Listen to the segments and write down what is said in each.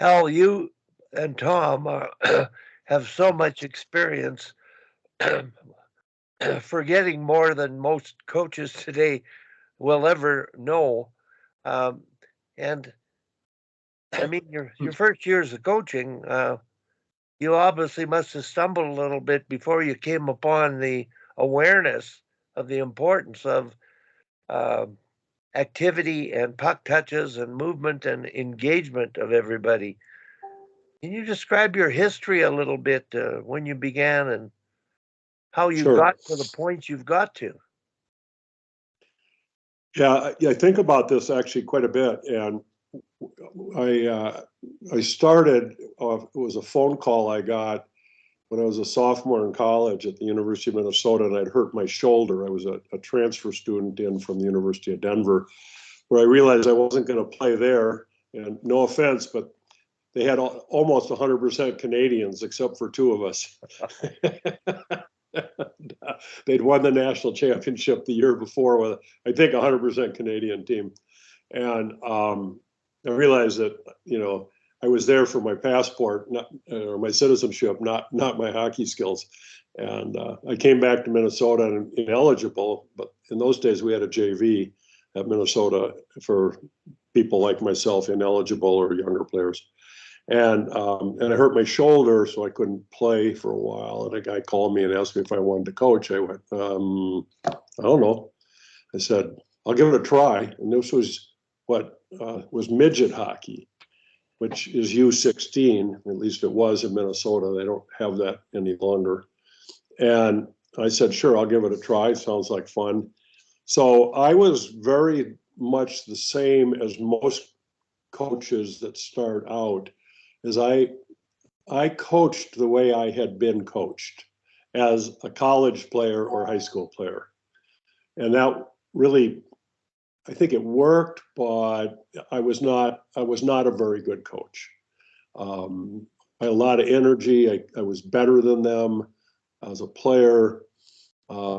Hal, you and Tom have so much experience, forgetting more than most coaches today will ever know. Um, and I mean, your first years of coaching, you obviously must have stumbled a little bit before you came upon the awareness of the importance of uh, activity and puck touches and movement and engagement of everybody. Can you describe your history a little bit, when you began and how you Sure. got to the points you've got to? Yeah, I think about this actually quite a bit, and I started. It was a phone call I got when I was a sophomore in college at the University of Minnesota, and I'd hurt my shoulder. I was a transfer student in from the University of Denver, where I realized I wasn't going to play there. And no offense, but they had almost 100% Canadians except for two of us. They'd won the national championship the year before with, I think, 100% Canadian team. And I realized that, I was there for my passport, or my citizenship, not my hockey skills. And I came back to Minnesota and ineligible, but in those days we had a JV at Minnesota for people like myself, ineligible or younger players. And I hurt my shoulder, so I couldn't play for a while. And a guy called me and asked me if I wanted to coach. I went, I don't know. I said, I'll give it a try. And this was what was midget hockey, which is U16. At least it was in Minnesota. They don't have that any longer. And I said, sure, I'll give it a try. Sounds like fun. So I was very much the same as most coaches that start out, as I coached the way I had been coached as a college player or high school player. And that really, I think it worked, but I was not a very good coach. I had a lot of energy. I was better than them as a player. But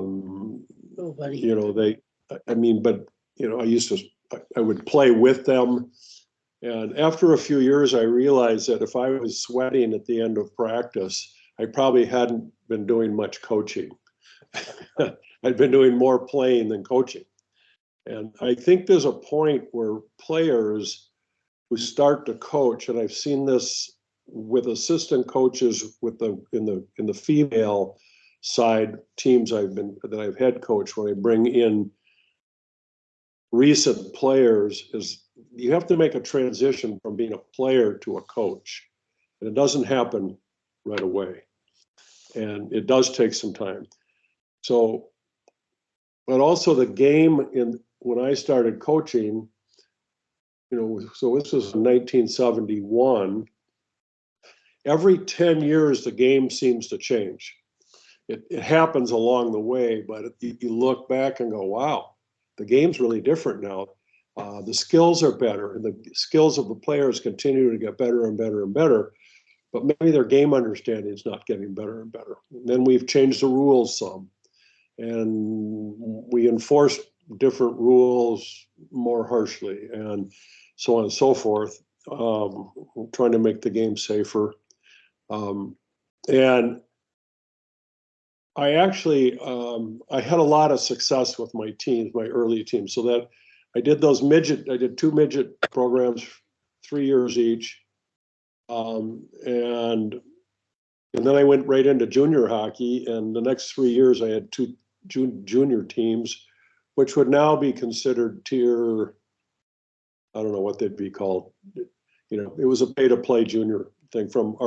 I would play with them. And after a few years, I realized that if I was sweating at the end of practice, I probably hadn't been doing much coaching. I'd been doing more playing than coaching. And I think there's a point where players who start to coach, and I've seen this with assistant coaches in the female side teams that I've head coached, when I bring in recent players, is you have to make a transition from being a player to a coach. And it doesn't happen right away. And it does take some time. So, but also the game when I started coaching, so this was 1971. Every 10 years, the game seems to change. It happens along the way, but you look back and go, wow, the game's really different now. The skills are better, and the skills of the players continue to get better and better and better, but maybe their game understanding is not getting better and better. And then we've changed the rules some, and we enforce different rules more harshly, and so on and so forth, trying to make the game safer. And I actually, I had a lot of success with my teams, my early teams, so that I did two midget programs, 3 years each. And then I went right into junior hockey, and the next 3 years I had two junior teams, which would now be considered tier, I don't know what they'd be called. It was a pay-to-play junior thing from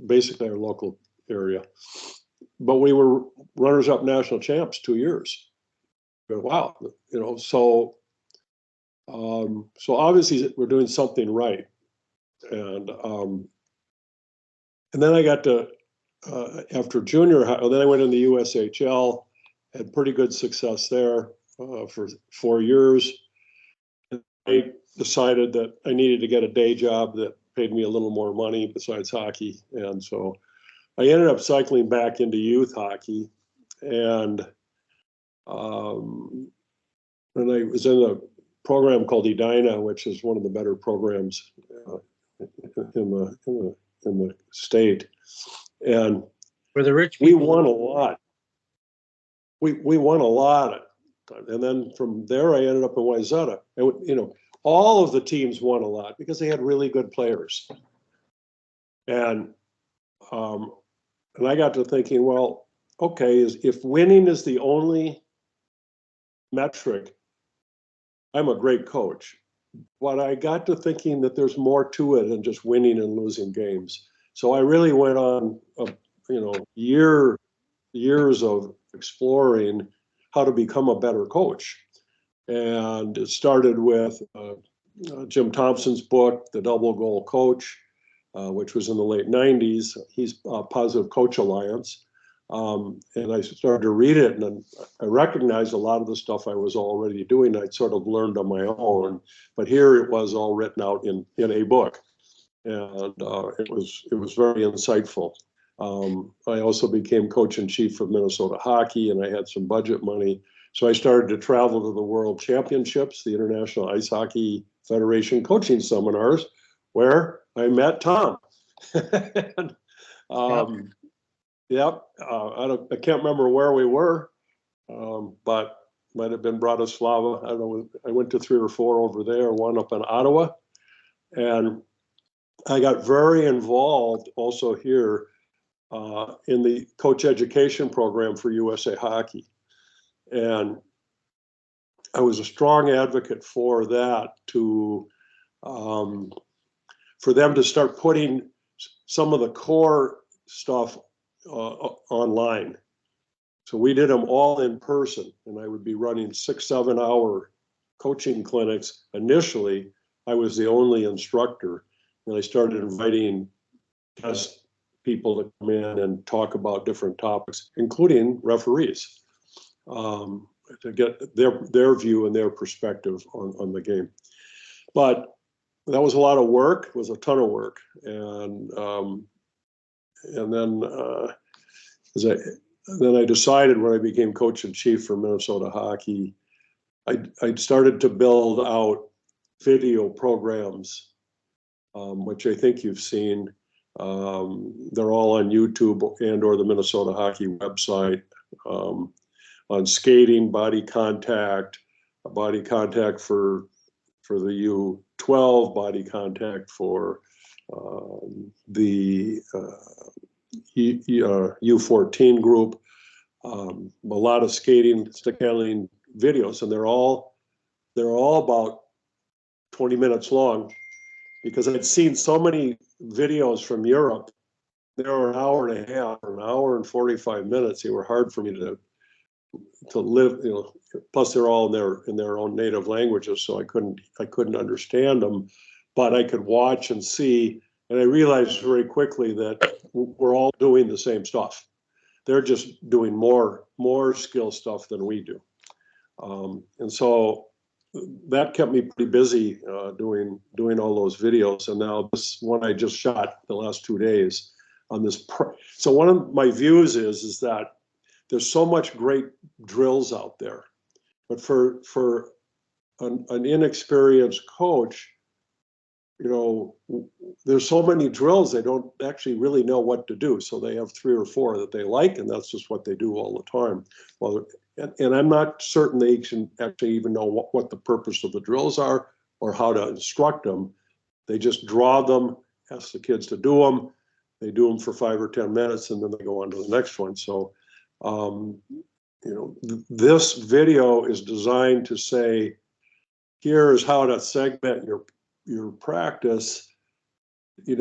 basically our local area. But we were runners-up national champs 2 years. Wow, so obviously we're doing something right. And then I got to after junior high, then I went in the USHL, had pretty good success there for 4 years. And I decided that I needed to get a day job that paid me a little more money besides hockey, and so I ended up cycling back into youth hockey, and I was in a program called Edina, which is one of the better programs in the state, and For the rich we people. won a lot. We won a lot, and then from there I ended up in Wayzata. And all of the teams won a lot because they had really good players, and I got to thinking, well, okay, if winning is the only metric, I'm a great coach. But I got to thinking that there's more to it than just winning and losing games. So I really went on, years of exploring how to become a better coach. And it started with Jim Thompson's book, The Double Goal Coach, which was in the late 90s. He's Positive Coach Alliance. And I started to read it, and I recognized a lot of the stuff I was already doing. I'd sort of learned on my own, but here it was all written out in a book, and it was very insightful. I also became coach-in-chief of Minnesota Hockey, and I had some budget money, so I started to travel to the World Championships, the International Ice Hockey Federation coaching seminars, where I met Tom. and, Yep. I can't remember where we were, but might have been Bratislava. I don't know. I went to 3 or 4 over there, one up in Ottawa. And I got very involved also here in the coach education program for USA Hockey. And I was a strong advocate for that for them to start putting some of the core stuff online. So we did them all in person, and I would be running 6-7 hour coaching clinics. Initially, I was the only instructor, and I started inviting guest people to come in and talk about different topics, including referees, to get their view and their perspective on the game. But that was a lot of work. It was a ton of work, and then then I decided when I became coach-in-chief for Minnesota Hockey, I started to build out video programs, which I think you've seen. They're all on YouTube and or the Minnesota Hockey website, on skating, body contact for the U12, body contact for the U14 group, a lot of skating, stick handling videos, and they're all about 20 minutes long, because I'd seen so many videos from Europe. They were an hour and a half, or an hour and 45 minutes. They were hard for me to live, plus they're all in their own native languages, so I couldn't understand them, but I could watch and see. And I realized very quickly that we're all doing the same stuff. They're just doing more skill stuff than we do. And so that kept me pretty busy doing all those videos. And now this one I just shot the last 2 days on this. So one of my views is that there's so much great drills out there, but for an inexperienced coach, there's so many drills, they don't actually really know what to do. So they have 3 or 4 that they like, and that's just what they do all the time. Well, and I'm not certain they can actually even know what the purpose of the drills are or how to instruct them. They just draw them, ask the kids to do them. They do them for 5 or 10 minutes, and then they go on to the next one. So, this video is designed to say, here's how to segment your practice. You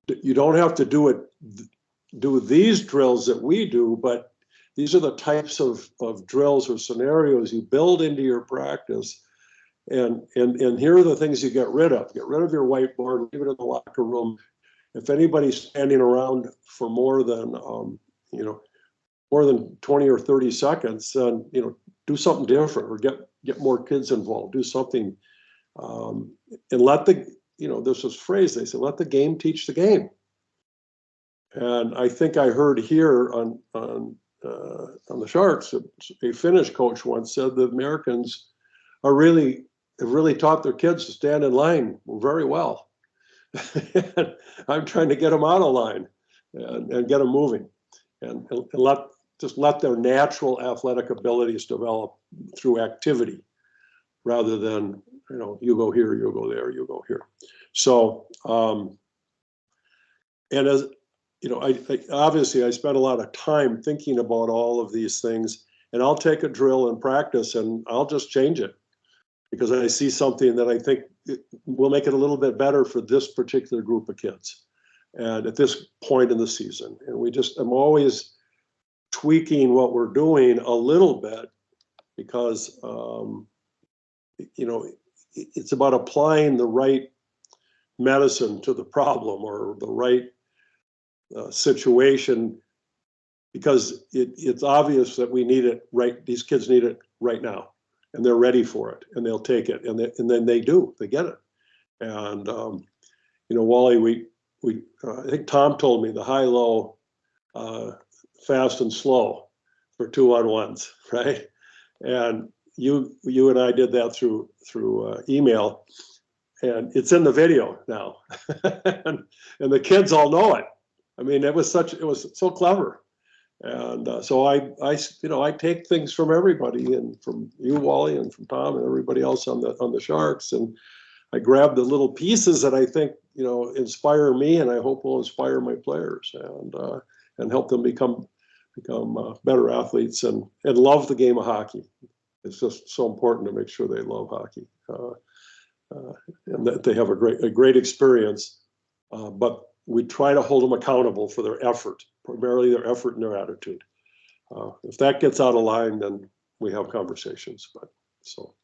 don't have to do these drills that we do, but these are the types of drills or scenarios you build into your practice. And here are the things you get rid of. Get rid of your whiteboard, leave it in the locker room. If anybody's standing around for more than 20 or 30 seconds, then do something different, or get more kids involved. Do something, and let there's this phrase they say, let the game teach the game. And I think I heard here on the Sharks, a Finnish coach once said the Americans have really taught their kids to stand in line very well. I'm trying to get them out of line and get them moving, and let their natural athletic abilities develop through activity, rather than, you go here, you go there, you go here. So, and as I obviously I spent a lot of time thinking about all of these things, and I'll take a drill and practice, and I'll just change it because I see something that I think will make it a little bit better for this particular group of kids, and at this point in the season. And I'm always tweaking what we're doing a little bit, because it's about applying the right medicine to the problem, or the right situation, because it's obvious that we need it right. These kids need it right now, and they're ready for it, and they'll take it, and then they get it. And Wally, I think Tom told me the high, low, fast and slow for 2-on-1s, right? And you and I did that through email, and it's in the video now, and the kids all know it. I mean, it was so clever. And so I take things from everybody, and from you, Wally, and from Tom, and everybody else on the Sharks, and I grab the little pieces that I think inspire me, and I hope will inspire my players, and help them become better athletes, and love the game of hockey. It's just so important to make sure they love hockey, and that they have a great experience. But we try to hold them accountable for their effort, primarily their effort and their attitude. If that gets out of line, then we have conversations. But so